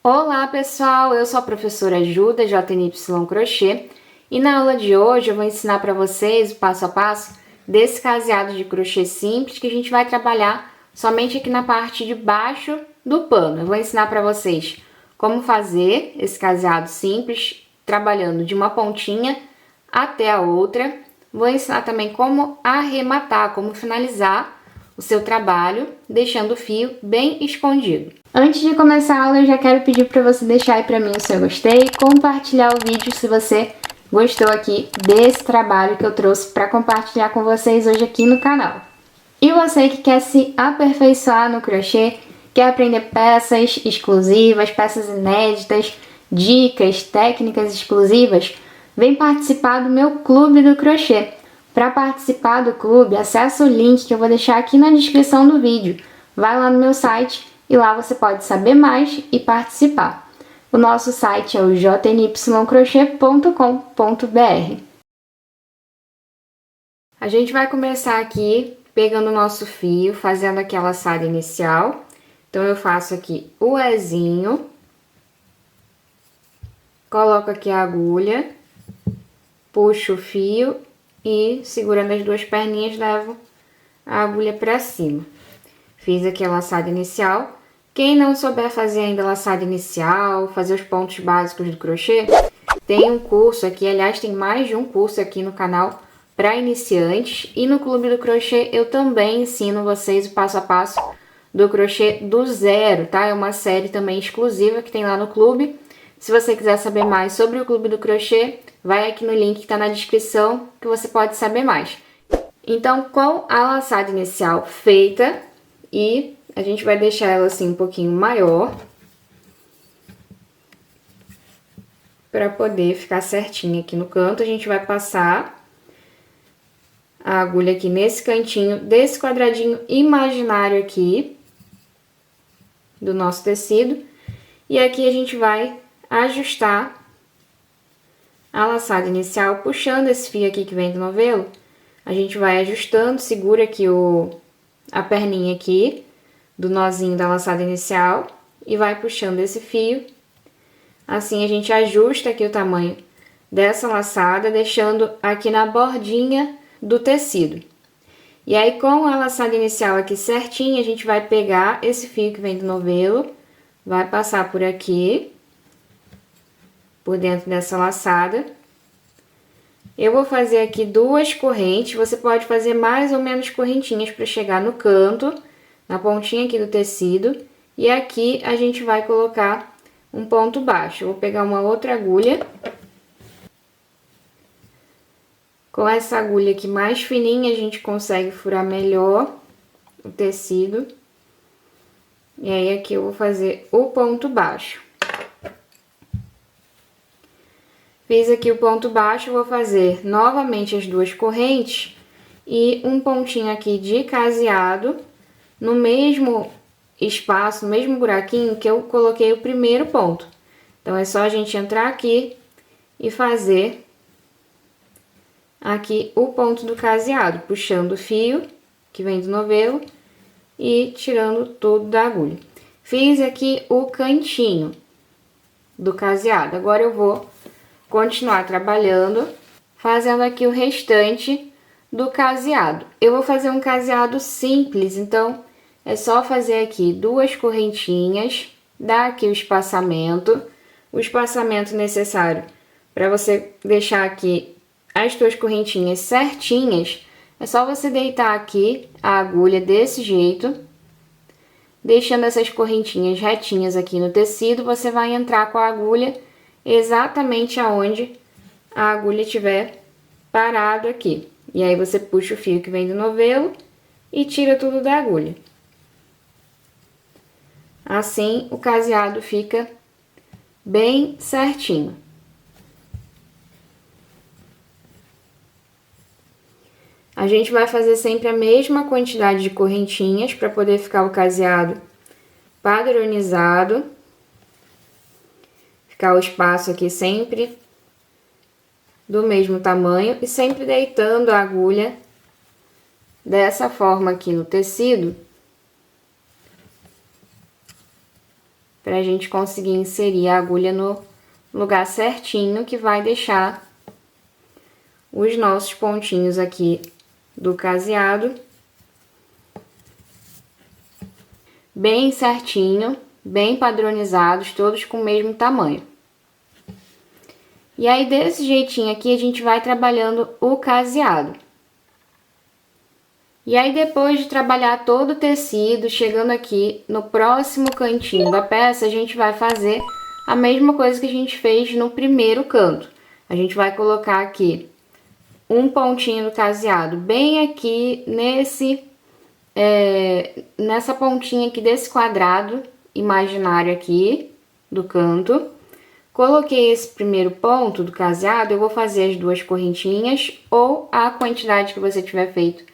Olá pessoal, eu sou a professora Ju da JNY Crochê e na aula de hoje eu vou ensinar para vocês o passo a passo desse caseado de crochê simples que a gente vai trabalhar somente aqui na parte de baixo do pano. Eu vou ensinar para vocês como fazer esse caseado simples, trabalhando de uma pontinha até a outra. Vou ensinar também como arrematar, como finalizar o seu trabalho, deixando o fio bem escondido. Antes de começar a aula, eu já quero pedir para você deixar aí para mim o seu gostei, compartilhar o vídeo se você gostou aqui desse trabalho que eu trouxe para compartilhar com vocês hoje aqui no canal. E você que quer se aperfeiçoar no crochê, quer aprender peças exclusivas, peças inéditas, dicas, técnicas exclusivas, vem participar do meu clube do crochê. Para participar do clube, acessa o link que eu vou deixar aqui na descrição do vídeo. Vai lá no meu site e lá você pode saber mais e participar. O nosso site é o jnycrochê.com.br. A gente vai começar aqui pegando o nosso fio, fazendo aqui a laçada inicial. Então, eu faço aqui o Ezinho, coloco aqui a agulha, puxo o fio e segurando as duas perninhas, levo a agulha para cima. Fiz aqui a laçada inicial. Quem não souber fazer ainda a laçada inicial, fazer os pontos básicos do crochê, tem um curso aqui, aliás, tem mais de um curso aqui no canal para iniciantes. E no Clube do Crochê eu também ensino vocês o passo a passo do crochê do zero, tá? É uma série também exclusiva que tem lá no clube. Se você quiser saber mais sobre o Clube do Crochê, vai aqui no link que está na descrição que você pode saber mais. Então, com a laçada inicial feita, e a gente vai deixar ela assim um pouquinho maior, para poder ficar certinho aqui no canto, a gente vai passar a agulha aqui nesse cantinho desse quadradinho imaginário aqui do nosso tecido. E aqui a gente vai ajustar a laçada inicial, puxando esse fio aqui que vem do novelo. A gente vai ajustando, segura aqui a perninha aqui do nozinho da laçada inicial e vai puxando esse fio. Assim a gente ajusta aqui o tamanho dessa laçada, deixando aqui na bordinha do tecido. E aí, com a laçada inicial aqui certinha, a gente vai pegar esse fio que vem do novelo, vai passar por aqui, por dentro dessa laçada. Eu vou fazer aqui duas correntes, você pode fazer mais ou menos correntinhas para chegar no canto, na pontinha aqui do tecido. E aqui a gente vai colocar um ponto baixo. Eu vou pegar uma outra agulha. Com essa agulha aqui mais fininha, a gente consegue furar melhor o tecido. E aí, aqui eu vou fazer o ponto baixo. Fiz aqui o ponto baixo, vou fazer novamente as duas correntes e um pontinho aqui de caseado no mesmo espaço, no mesmo buraquinho que eu coloquei o primeiro ponto. Então, é só a gente entrar aqui e fazer aqui o ponto do caseado, puxando o fio que vem do novelo e tirando tudo da agulha. Fiz aqui o cantinho do caseado. Agora eu vou continuar trabalhando, fazendo aqui o restante do caseado. Eu vou fazer um caseado simples, então é só fazer aqui duas correntinhas, dar aqui o espaçamento necessário para você deixar aqui as tuas correntinhas certinhas. É só você deitar aqui a agulha desse jeito, deixando essas correntinhas retinhas aqui no tecido. Você vai entrar com a agulha exatamente aonde a agulha estiver parado aqui. E aí, você puxa o fio que vem do novelo e tira tudo da agulha. Assim, o caseado fica bem certinho. A gente vai fazer sempre a mesma quantidade de correntinhas para poder ficar o caseado padronizado. Ficar o espaço aqui sempre do mesmo tamanho e sempre deitando a agulha dessa forma aqui no tecido, pra gente conseguir inserir a agulha no lugar certinho, que vai deixar os nossos pontinhos aqui do caseado bem certinho, bem padronizados, todos com o mesmo tamanho. E aí, desse jeitinho aqui, a gente vai trabalhando o caseado. E aí, depois de trabalhar todo o tecido, chegando aqui no próximo cantinho da peça, a gente vai fazer a mesma coisa que a gente fez no primeiro canto. A gente vai colocar aqui um pontinho do caseado bem aqui nessa pontinha aqui desse quadrado imaginário aqui do canto. Coloquei esse primeiro ponto do caseado, eu vou fazer as duas correntinhas ou a quantidade que você tiver feito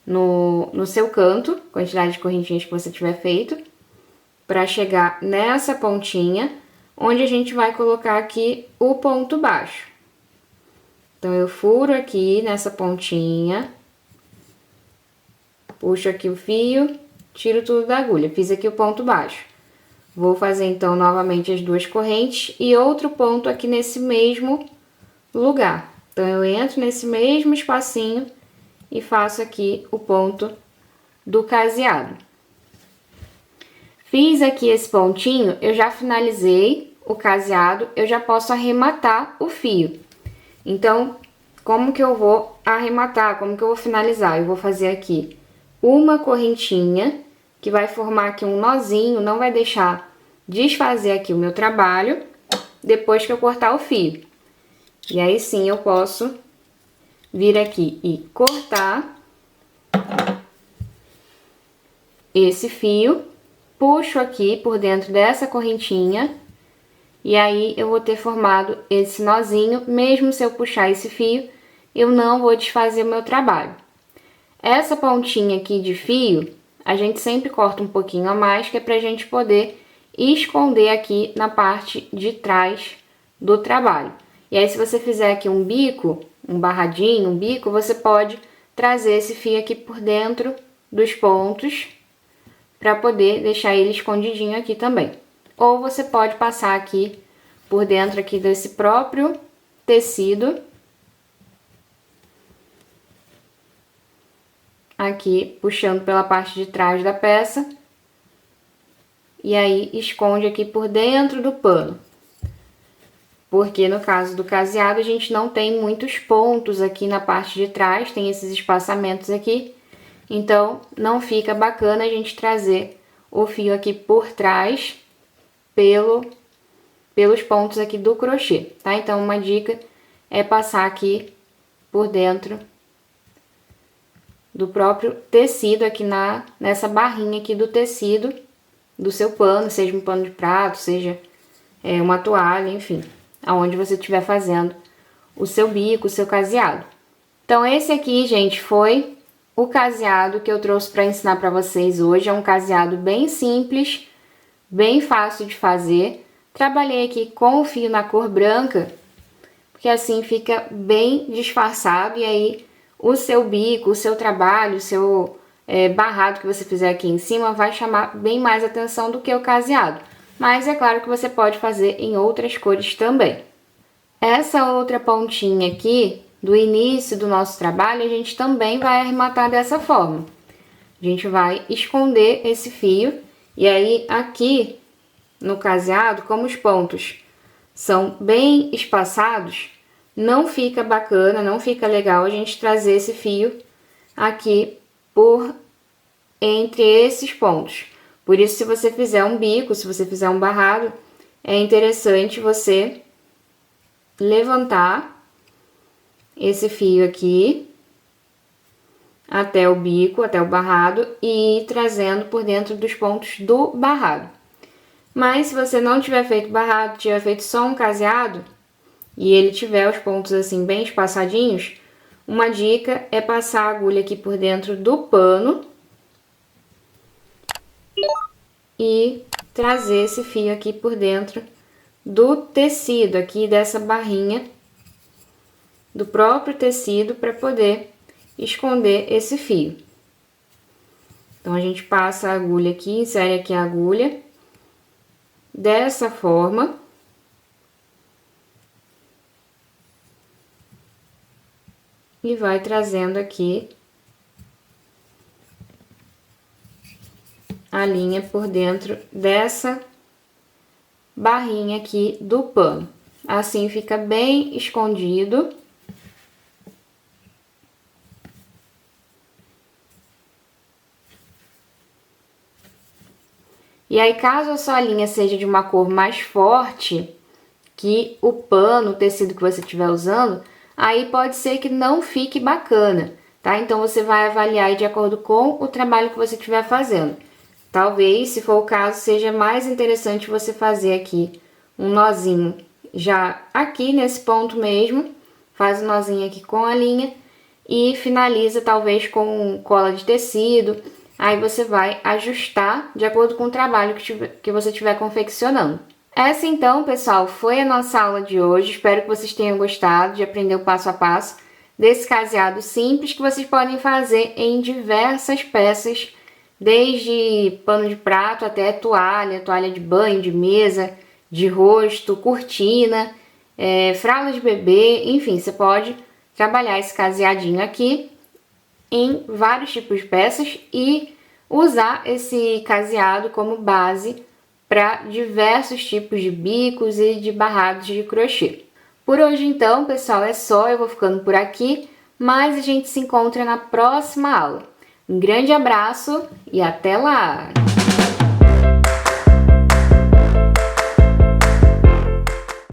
no seu canto, quantidade de correntinhas que você tiver feito, para chegar nessa pontinha, onde a gente vai colocar aqui o ponto baixo. Então, eu furo aqui nessa pontinha, puxo aqui o fio, tiro tudo da agulha, fiz aqui o ponto baixo. Vou fazer, então, novamente as duas correntes e outro ponto aqui nesse mesmo lugar. Então, eu entro nesse mesmo espacinho e faço aqui o ponto do caseado. Fiz aqui esse pontinho, eu já finalizei o caseado, eu já posso arrematar o fio. Então, como que eu vou arrematar? Como que eu vou finalizar? Eu vou fazer aqui uma correntinha, que vai formar aqui um nozinho, não vai deixar desfazer aqui o meu trabalho, depois que eu cortar o fio. E aí sim eu posso vir aqui e cortar esse fio, puxo aqui por dentro dessa correntinha, e aí eu vou ter formado esse nozinho. Mesmo se eu puxar esse fio, eu não vou desfazer o meu trabalho. Essa pontinha aqui de fio, a gente sempre corta um pouquinho a mais, que é pra gente poder esconder aqui na parte de trás do trabalho. E aí, se você fizer aqui um bico, um barradinho, um bico, você pode trazer esse fio aqui por dentro dos pontos, para poder deixar ele escondidinho aqui também. Ou você pode passar aqui por dentro aqui desse próprio tecido, aqui puxando pela parte de trás da peça, e aí esconde aqui por dentro do pano. Porque no caso do caseado a gente não tem muitos pontos aqui na parte de trás, tem esses espaçamentos aqui, então não fica bacana a gente trazer o fio aqui por trás pelos pontos aqui do crochê, tá? Então uma dica é passar aqui por dentro do próprio tecido aqui nessa barrinha aqui do tecido do seu pano, seja um pano de prato, seja uma toalha, enfim, aonde você estiver fazendo o seu bico, o seu caseado. Então esse aqui, gente, foi o caseado que eu trouxe para ensinar para vocês hoje. É um caseado bem simples, bem fácil de fazer. Trabalhei aqui com o fio na cor branca, porque assim fica bem disfarçado, e aí o seu bico, o seu trabalho, o seu barrado que você fizer aqui em cima vai chamar bem mais atenção do que o caseado. Mas é claro que você pode fazer em outras cores também. Essa outra pontinha aqui, do início do nosso trabalho, a gente também vai arrematar dessa forma. A gente vai esconder esse fio, e aí aqui no caseado, como os pontos são bem espaçados, não fica bacana, não fica legal a gente trazer esse fio aqui por entre esses pontos. Por isso, se você fizer um bico, se você fizer um barrado, é interessante você levantar esse fio aqui até o bico, até o barrado, e ir trazendo por dentro dos pontos do barrado. Mas se você não tiver feito barrado, tiver feito só um caseado, e ele tiver os pontos assim bem espaçadinhos, uma dica é passar a agulha aqui por dentro do pano e trazer esse fio aqui por dentro do tecido, aqui dessa barrinha do próprio tecido, para poder esconder esse fio. Então a gente passa a agulha aqui, insere aqui a agulha dessa forma. E vai trazendo aqui a linha por dentro dessa barrinha aqui do pano. Assim fica bem escondido. E aí, caso a sua linha seja de uma cor mais forte que o pano, o tecido que você estiver usando, aí pode ser que não fique bacana, tá? Então, você vai avaliar de acordo com o trabalho que você estiver fazendo. Talvez, se for o caso, seja mais interessante você fazer aqui um nozinho já aqui nesse ponto mesmo, faz o nozinho aqui com a linha e finaliza talvez com cola de tecido. Aí você vai ajustar de acordo com o trabalho que você estiver confeccionando. Essa então, pessoal, foi a nossa aula de hoje. Espero que vocês tenham gostado de aprender o passo a passo desse caseado simples que vocês podem fazer em diversas peças, desde pano de prato até toalha, toalha de banho, de mesa, de rosto, cortina, fralda de bebê, enfim, você pode trabalhar esse caseadinho aqui em vários tipos de peças e usar esse caseado como base para diversos tipos de bicos e de barrados de crochê. Por hoje então, pessoal, é só, eu vou ficando por aqui, mas a gente se encontra na próxima aula. Um grande abraço e até lá!